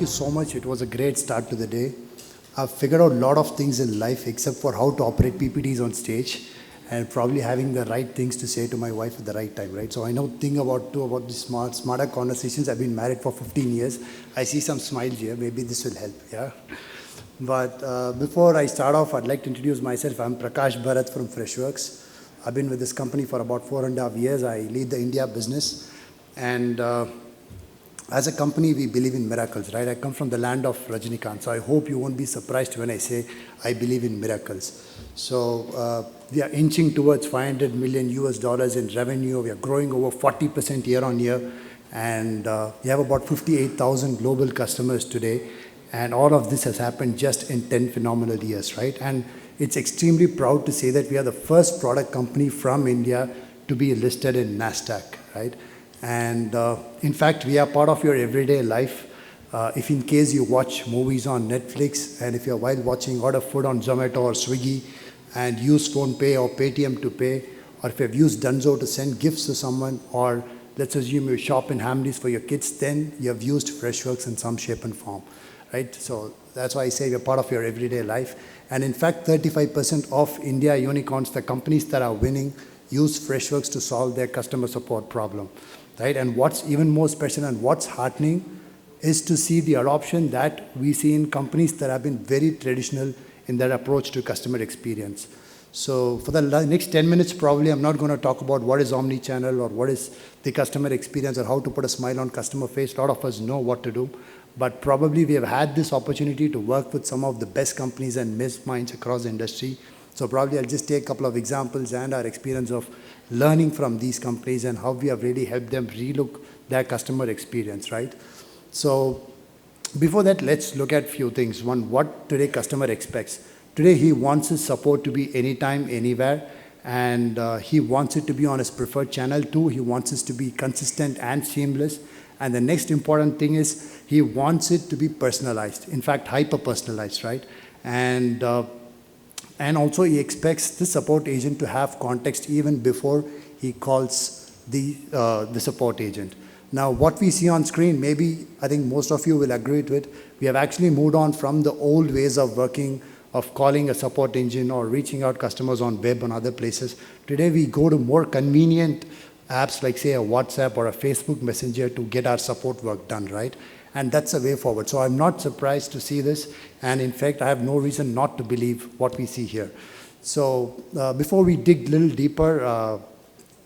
you so much. It was a great start to the day. I've figured out a lot of things in life except for how to operate PPTs on stage and probably having the right things to say to my wife at the right time, right? So I know thing about the smarter conversations. I've been married for 15 years. I see some smiles here. Maybe this will help, yeah? But before I start off, I'd like to introduce myself. I'm Prakash Bharath from Freshworks. I've been with this company for about 4.5 years. I lead the India business. And as a company, we believe in miracles, right? I come from the land of Rajinikanth, so I hope you won't be surprised when I say I believe in miracles. So we are inching towards $500 million in revenue. We are growing over 40% year on year. And we have about 58,000 global customers today. And all of this has happened just in 10 phenomenal years, right? And it's extremely proud to say that we are the first product company from India to be listed in NASDAQ, right? And in fact, we are part of your everyday life. If in case you watch movies on Netflix, and if you're while watching, order food on Zomato or Swiggy, and use PhonePe or Paytm to pay, or if you've used Dunzo to send gifts to someone, or let's assume you shop in Hamleys for your kids, then you have used Freshworks in some shape and form, right? So that's why I say we're part of your everyday life. And in fact, 35% of India unicorns, the companies that are winning, use Freshworks to solve their customer support problem, right? And what's even more special and what's heartening is to see the adoption that we see in companies that have been very traditional in their approach to customer experience. So for the next 10 minutes, probably I'm not going to talk about what is omni-channel or what is the customer experience or how to put a smile on customer face. A lot of us know what to do. But probably we have had this opportunity to work with some of the best companies and best minds across the industry. So probably I'll just take a couple of examples and our experience of learning from these companies and how we have really helped them relook their customer experience, right? So before that, let's look at a few things. One, what today customer expects. Today he wants his support to be anytime, anywhere, and he wants it to be on his preferred channel too. He wants it to be consistent and seamless. And the next important thing is he wants it to be personalized, in fact, hyper-personalized, right? And also he expects the support agent to have context even before he calls the support agent. Now, what we see on screen, maybe I think most of you will agree to it, we have actually moved on from the old ways of working, of calling a support engine or reaching out customers on web and other places. Today, we go to more convenient apps like, say, a WhatsApp or a Facebook Messenger to get our support work done, right? And that's a way forward. So I'm not surprised to see this. And in fact, I have no reason not to believe what we see here. So before we dig a little deeper,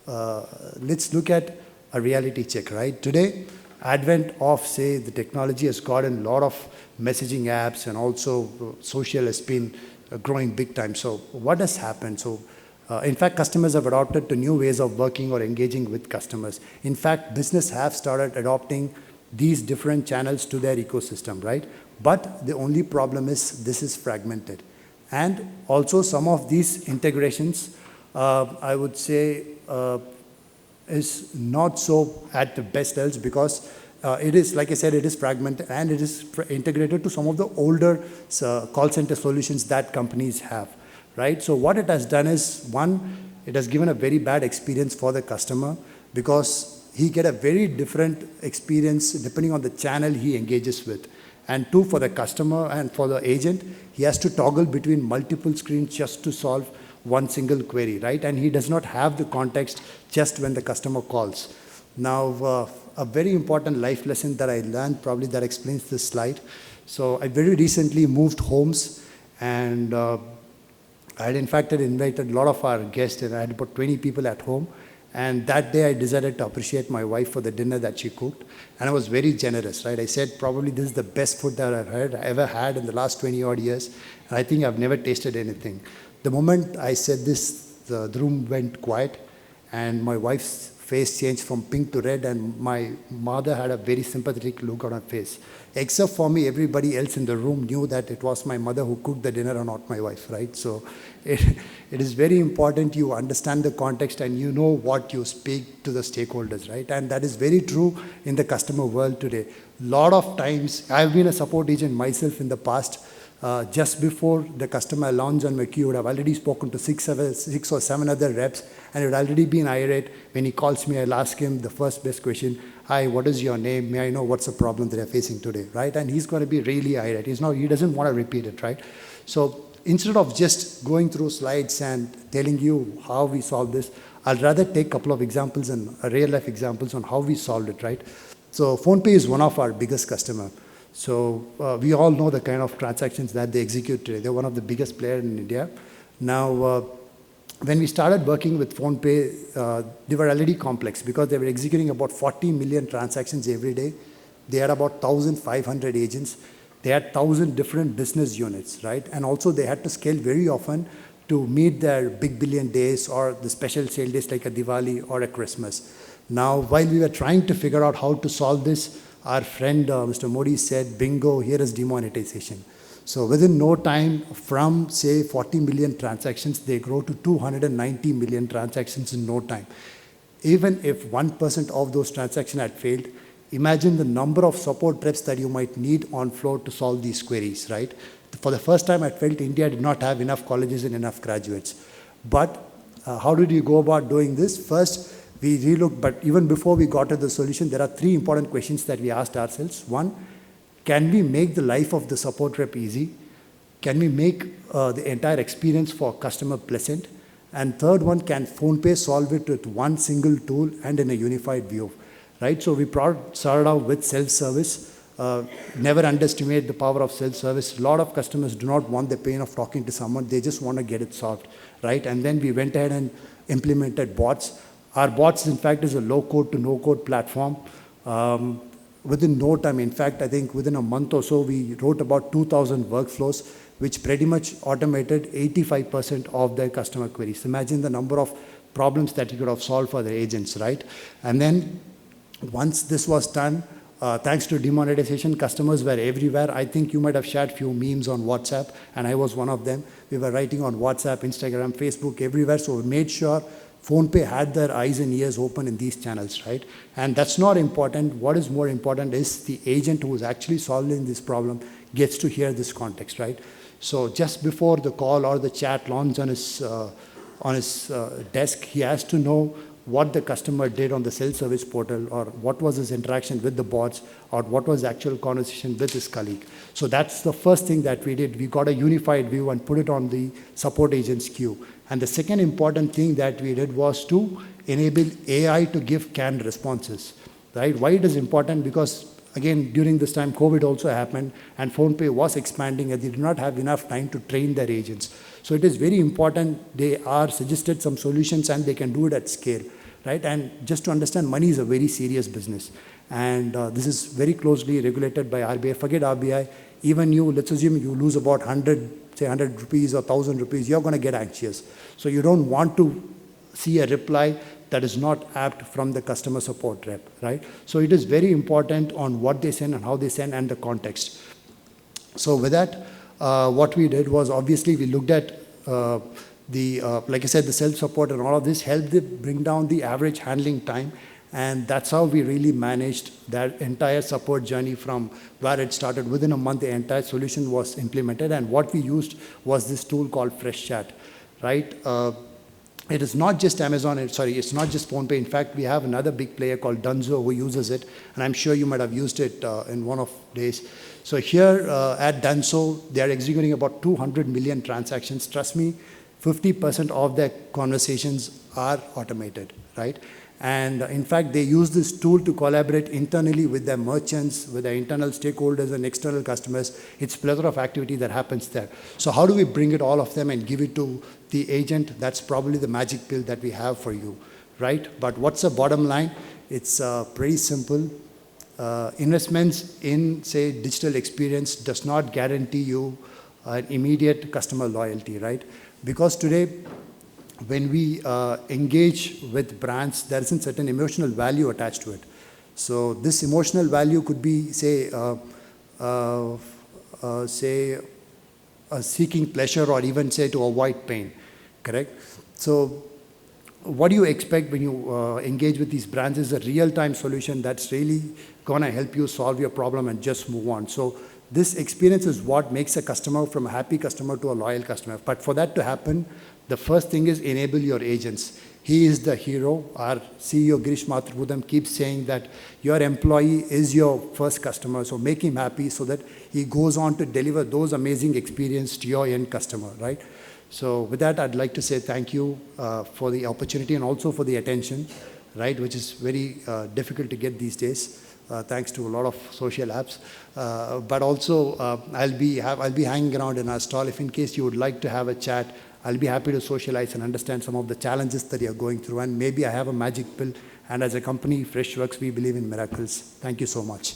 let's look at a reality check, right? Today, advent of, say, the technology has gotten a lot of messaging apps and also social has been growing big time. So what has happened? So in fact, customers have adopted to new ways of working or engaging with customers. In fact, business have started adopting these different channels to their ecosystem, right? But the only problem is this is fragmented. And also some of these integrations, I would say, is not so at the best levels because it is, like I said, it is fragmented and it is integrated to some of the older call center solutions that companies have, right? So what it has done is, one, it has given a very bad experience for the customer because he get a very different experience depending on the channel he engages with. And two, for the customer and for the agent, he has to toggle between multiple screens just to solve one single query, right? And he does not have the context just when the customer calls. Now, a very important life lesson that I learned, probably that explains this slide. So I very recently moved homes and I had in fact invited a lot of our guests and I had about 20 people at home. And that day I decided to appreciate my wife for the dinner that she cooked. And I was very generous, right? I said, probably this is the best food that I've ever had in the last 20 odd years. And I think I've never tasted anything. The moment I said this, the room went quiet and my wife's face changed from pink to red and my mother had a very sympathetic look on her face. Except for me, everybody else in the room knew that it was my mother who cooked the dinner and not my wife, right? So it is very important you understand the context and you know what you speak to the stakeholders, right? And that is very true in the customer world today. A lot of times, I've been a support agent myself in the past. Just before the customer launched on my queue, would have already spoken to six or seven other reps, and it would already been irate. When he calls me, I'll ask him the first best question: "Hi, what is your name? May I know what's the problem that you're facing today?" Right? And he's going to be really irate. He doesn't want to repeat it, right? So instead of just going through slides and telling you how we solve this, I'd rather take a couple of examples and real life examples on how we solved it, right? So PhonePe is one of our biggest customer. So we all know the kind of transactions that they execute today. They're one of the biggest players in India. Now, when we started working with PhonePe, they were already complex because they were executing about 40 million transactions every day. They had about 1,500 agents. They had 1,000 different business units, right? And also they had to scale very often to meet their big billion days or the special sale days like a Diwali or a Christmas. Now, while we were trying to figure out how to solve this, our friend Mr. Modi said, bingo, here is demonetization. So within no time, from say 40 million transactions, they grow to 290 million transactions in no time. Even if 1% of those transactions had failed, imagine the number of support reps that you might need on floor to solve these queries, right? For the first time, I felt India did not have enough colleges and enough graduates. But how did you go about doing this? First, we relooked, but even before we got to the solution, there are three important questions that we asked ourselves. One, can we make the life of the support rep easy? Can we make the entire experience for customer pleasant? And third one, can PhonePe solve it with one single tool and in a unified view? Right? So we started out with self-service. Never underestimate the power of self-service. A lot of customers do not want the pain of talking to someone. They just want to get it solved, right? And then we went ahead and implemented bots. Our bots, in fact, is a low-code to no-code platform. Within no time, in fact, I think within a month or so, we wrote about 2,000 workflows, which pretty much automated 85% of their customer queries. Imagine the number of problems that you could have solved for the agents, right? And then once this was done, thanks to demonetization, customers were everywhere. I think you might have shared few memes on WhatsApp, and I was one of them. We were writing on WhatsApp, Instagram, Facebook, everywhere. So we made sure PhonePe had their eyes and ears open in these channels, right? And that's not important. What is more important is the agent who is actually solving this problem gets to hear this context, right? So just before the call or the chat launch on his desk, he has to know what the customer did on the self-service portal, or what was his interaction with the bots, or what was the actual conversation with his colleague. So that's the first thing that we did. We got a unified view and put it on the support agent's queue. And the second important thing that we did was to enable AI to give canned responses, right? Why it is important? Because again, during this time, COVID also happened, and PhonePe was expanding, and they did not have enough time to train their agents. So it is very important. They are suggested some solutions, and they can do it at scale, right? And just to understand, money is a very serious business. And this is very closely regulated by RBI. Forget RBI. Even you, let's assume you lose about 100 rupees or 1,000 rupees, you're going to get anxious. So you don't want to see a reply that is not apt from the customer support rep, right? So it is very important on what they send and how they send and the context. So with that, what we did was, obviously we looked at like I said, the self-support and all of this helped them bring down the average handling time. And that's how we really managed that entire support journey from where it started. Within a month, the entire solution was implemented. And what we used was this tool called FreshChat, right? It is not just Amazon, it's not just PhonePe. In fact, we have another big player called Dunzo who uses it. And I'm sure you might have used it in one of days. So here at Dunzo, they are executing about 200 million transactions. Trust me, 50% of their conversations are automated, right? And in fact, they use this tool to collaborate internally with their merchants, with their internal stakeholders and external customers. It's a plethora of activity that happens there. So how do we bring it, all of them, and give it to the agent? That's probably the magic pill that we have for you, right? But what's the bottom line? It's pretty simple. Investments in, say, digital experience does not guarantee you an immediate customer loyalty, right? Because today, when we engage with brands, there isn't certain emotional value attached to it. So this emotional value could be, say, seeking pleasure, or even, say, to avoid pain, correct? So what do you expect when you engage with these brands is a real-time solution that's really going to help you solve your problem and just move on. So This experience is what makes a customer from a happy customer to a loyal customer. But for that to happen, the first thing is enable your agents. He is the hero. Our CEO, Girish Mathurabudam, keeps saying that your employee is your first customer, so make him happy so that he goes on to deliver those amazing experiences to your end customer, right? So with that, I'd like to say thank you for the opportunity and also for the attention, right, which is very difficult to get these days, thanks to a lot of social apps. But also, I'll be hanging around in our stall. If in case you would like to have a chat, I'll be happy to socialize and understand some of the challenges that you're going through. And maybe I have a magic pill. And as a company, Freshworks, we believe in miracles. Thank you so much.